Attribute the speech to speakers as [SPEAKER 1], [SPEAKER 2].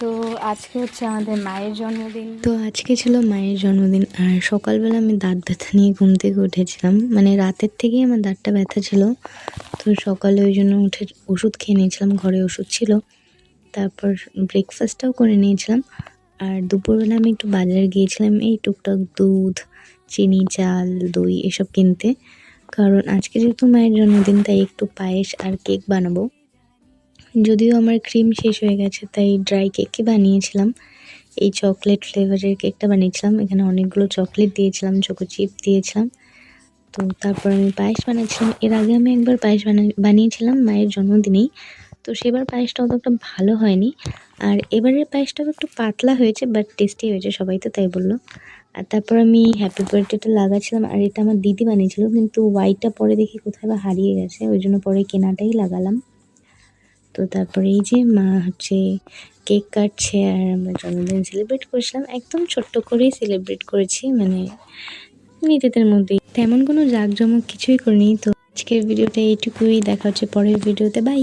[SPEAKER 1] তো আজকে হচ্ছে আমাদের মায়ের জন্মদিন।
[SPEAKER 2] তো আজকে ছিল মায়ের জন্মদিন আর সকালবেলা আমি দাঁত ব্যথা নিয়ে ঘুম থেকে উঠেছিলাম, মানে রাতের থেকেই আমার দাঁতটা ব্যথা ছিল। তো সকালে ওই জন্য উঠে ওষুধ খেয়ে নিয়েছিলাম, ঘরে ওষুধ ছিল। তারপর ব্রেকফাস্টটাও করে নিয়েছিলাম। আর দুপুরবেলা আমি একটু বাজারে গিয়েছিলাম এই টুকটাক দুধ, চিনি, চাল, দই এসব কিনতে, কারণ আজকে যেহেতু মায়ের জন্মদিন তাই একটু পায়েস আর কেক বানাবো। যদিও আমার ক্রিম শেষ হয়ে গেছে তাই ড্রাই কেকই বানিয়েছিলাম। এই চকলেট ফ্লেভারের কেকটা বানিয়েছিলাম, এখানে অনেকগুলো চকলেট দিয়েছিলাম, চকো চিপ দিয়েছিলাম। তো তারপর আমি পায়েস বানিয়েছিলাম। এর আগে আমি একবার পায়েস বানিয়েছিলাম মায়ের জন্মদিনেই। তো সেবার পায়েসটা অতটা ভালো হয়নি, আর এবারের পায়েসটাও একটু পাতলা হয়েছে, বাট টেস্টি হয়েছে, সবাই তো তাই বললো। আর তারপর আমি হ্যাপি বার্থডেটা লাগাচ্ছিলাম, আর এটা আমার দিদি বানিয়েছিল, কিন্তু হোয়াইটটা পরে দেখি কোথায় বা হারিয়ে গেছে, ওই জন্য পরে কেনাটাই লাগালাম। তো তারপরে এই যে মা হচ্ছে কেক কাটছে আর আমরা জন্মদিন সেলিব্রেট করেছিলাম, একদম ছোট্ট করেই সেলিব্রেট করেছি, মানে নিজেদের মধ্যেই, তেমন কোনো জাঁকজমক কিছুই করিনি। তো আজকের ভিডিওটা এইটুকুই, দেখা হচ্ছে পরের ভিডিওতে, বাই।